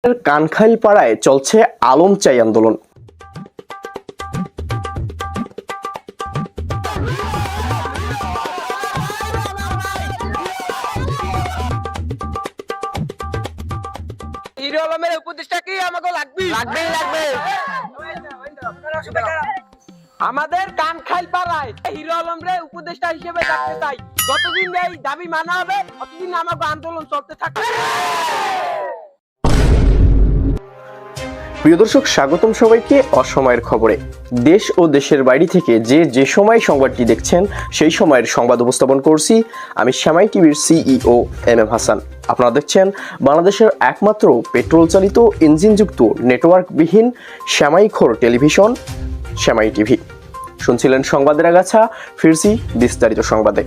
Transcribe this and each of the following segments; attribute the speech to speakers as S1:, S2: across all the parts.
S1: কানখাইলপাড়ায় চলছে আলম চাই আন্দোলন।
S2: হিরো আলমের উপদেশটা কি আমাকে লাগবে। আমাদের কানখাইলপাড়ায় হিরো আলমরে উপদেষ্টা হিসেবে রাখতে চাই। যতদিন এই দাবি মানা হবে ততদিন আমাকে আন্দোলন চলতে থাকবে।
S1: প্রিয় দর্শক, স্বাগতম সবাইকে অসময়ের খবরে। দেশ ও দেশের বাইরে থেকে যে সময় সংবাদটি দেখছেন সেই সময়ের সংবাদ উপস্থাপন করছি আমি শ্যামাই টিভির সিইও এম এম হাসান। আপনারা দেখছেন বাংলাদেশের একমাত্র পেট্রোল চালিত ইঞ্জিনযুক্ত নেটওয়ার্কবিহীন শ্যামাইখোর টেলিভিশন শ্যামাই টিভি। শুনছিলেন সংবাদের আগাছা, ফিরছি বিস্তারিত সংবাদে।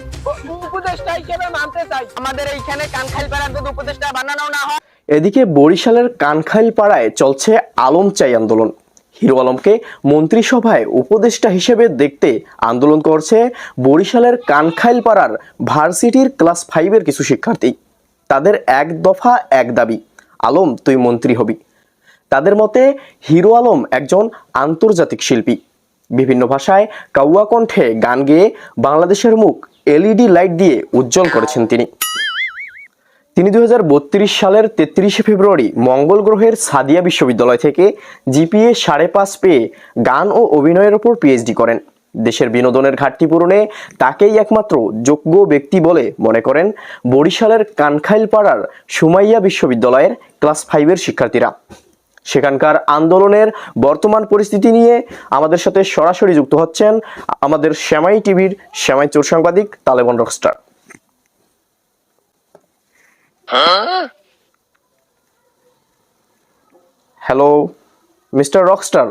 S2: উপদেষ্টা হিসেবে মানতে চাই। আমাদের এইখানে কানখাইলপাড়ার যদি উপদেষ্টা বানানো না হয়।
S1: এদিকে বরিশালের কানখাইলপাড়ায় চলছে আলম চাই আন্দোলন। হিরো আলমকে মন্ত্রিসভায় উপদেষ্টা হিসেবে দেখতে আন্দোলন করছে বরিশালের কানখাইলপাড়ার ভার্সিটির ক্লাস 5-এর কিছু শিক্ষার্থী। তাদের এক দফা এক দাবি, আলম তুই মন্ত্রী হবি। তাদের মতে হিরো আলম একজন আন্তর্জাতিক শিল্পী। বিভিন্ন ভাষায় কাউয়া কণ্ঠে গান গেয়ে বাংলাদেশের মুখ এলইডি লাইট দিয়ে উজ্জ্বল করেছেন তিনি। 2032 সালের 33 ফেব্রুয়ারি মঙ্গল গ্রহের সাদিয়া বিশ্ববিদ্যালয় থেকে জিপিএ 5.5 পেয়ে গান ও অভিনয়ের ওপর পিএইচডি করেন। দেশের বিনোদনের ঘাটতি পূরণে তাকেই একমাত্র যোগ্য ব্যক্তি বলে মনে করেন বরিশালের কানখাইলপাড়ার সুমাইয়া বিশ্ববিদ্যালয়ের ক্লাস 5-এর শিক্ষার্থীরা। সেখানকার আন্দোলনের বর্তমান পরিস্থিতি নিয়ে আমাদের সাথে সরাসরি যুক্ত হচ্ছেন আমাদের শ্যামাই টিভির শ্যামাই চোর সাংবাদিক Taliban Rockstar. Hello mister Rockstar,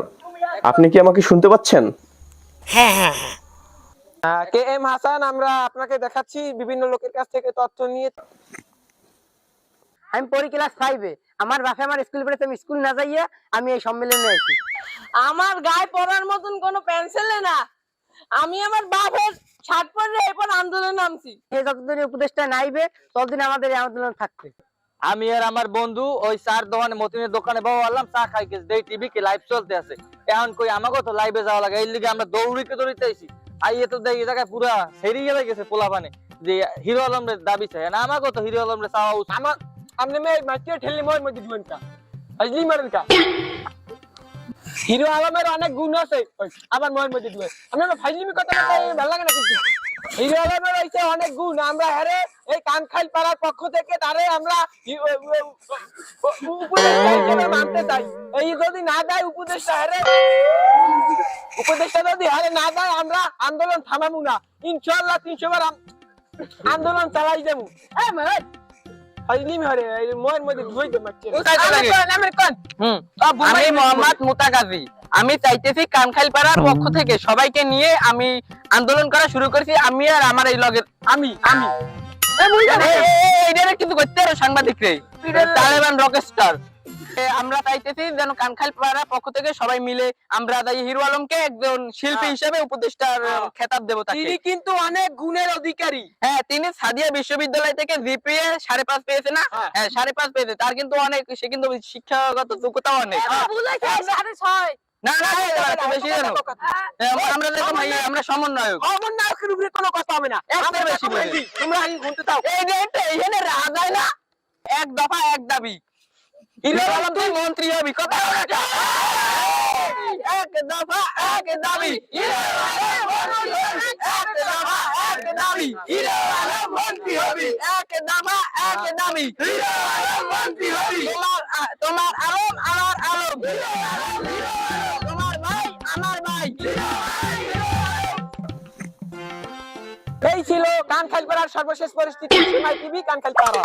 S1: আপনি কি আমাকে শুনতে পাচ্ছেন?
S2: কে এম হাসান, আমরা আপনাকে দেখাচ্ছি বিভিন্ন লোকের কাছ থেকে তথ্য নিয়ে।
S3: আমি পড়ি ক্লাস 5-এ। আমার বাসায় আমার স্কুল পড়েছে, আমি স্কুল না যাইয়া আমি এই সম্মেলনে আইছি।
S4: আমার গায়ে পরার মতন কোনো পেন্সিলে না, আমি আমার বাপের শার্ট পরে এরপর আন্দোলন নামছি।
S3: এই যতদিন উপদেশটা নাইবে ততদিন আমাদের এই আন্দোলন থাকবে।
S5: আমি আর আমার বন্ধু ওই চার দোকানে মতিনের দোকানে বাবা আল্লাম চা খাই গেছে, দেই টিভি কে লাইভ চলতে আছে। এখন কই আমাকে তো লাইভে যাওয়া লাগে, এই লিগে আমরা দৌড়িতে আইছি। আইয়ে তো দেই এই জায়গায় পুরা হেরি গেছে পোলাপানে যে হিরো আলমের দাবি চাই না। আমাকে তো হিরো আলমের চাওয়া উচিত।
S2: আমার আপনি মাটিয়ে ঠেলি মই মধ্যে দিবেন কা আজলি মারেন কা। হিরো আলমের অনেক গুণ আছে, আবার ময়ের মধ্যে দিবেন। আপনারা ফাইজলিমি কথা না ভালো লাগে না কিছু। হিরো আলমের হইছে অনেক গুণ। আমরা হেরে এই কানখাইলপাড়ার পক্ষ থেকে তারে আমরা উপদেষ্টা হিসেবে মানতে চাই। এই যদি না দেয় উপদেষ্টা হেরে, উপদেষ্টা যদি হারে না দেয় আমরা আন্দোলন থামাবো না। ইনশাআল্লাহ 300 বার আন্দোলন চালাই যাবো।
S5: আমি মোহাম্মদ মুতাকাজি, আমি চাইতেছি কানখাইলপাড়ার পক্ষ থেকে সবাইকে নিয়ে আমি আন্দোলন করা শুরু করেছি। আমি আর আমার এই লগের আমি কিন্তু করতে আরো সাংবাদিক রে তালেবান রকস্টার। আমরা চাইতেছি যেন কানখাইলপাড়ার পক্ষ থেকে সবাই মিলে আমরা হিরো আলমকে একজন শিল্পী হিসেবে উপদেষ্টার খেতাব দেবো।
S2: তিনি কিন্তু অনেক গুণের অধিকারী।
S5: হ্যাঁ, তিনি সাদিয়া বিশ্ববিদ্যালয় থেকে জিপিএ 5.5 পেয়েছে না? হ্যাঁ 5.5 পেয়েছে। তার কিন্তু অনেক, সে কিন্তু শিক্ষাগত যোগ্যতা অনেক। না না বেশি জানো আমরা দেখো ভাই, আমরা সমন্বয়ক।
S2: সমন্বয়কের উপরে কোনো কথা হবে না।
S5: একটা বেশি বলি
S2: তোমরা আগে শুনতে চাও।
S5: এই যে এখানে রাজায় না এক দফা এক দাবি, হিরো আলম তুই মন্ত্রী হবি। কথা এক দফা এক দাবি, হিরো আলম মন্ত্রী হবি। এক দফা এক দাবি, হিরো আলম মন্ত্রী হবি। এক দফা এক দাবি, হিরো আলম মন্ত্রী হবি। তোমার আলম আমার আলম, তোমার ভাই আমার ভাই।
S2: এই ছিল কানখাইলপাড়ার সর্বশেষ পরিস্থিতি। শ্যামাই টিভি, কানখাইলপাড়া।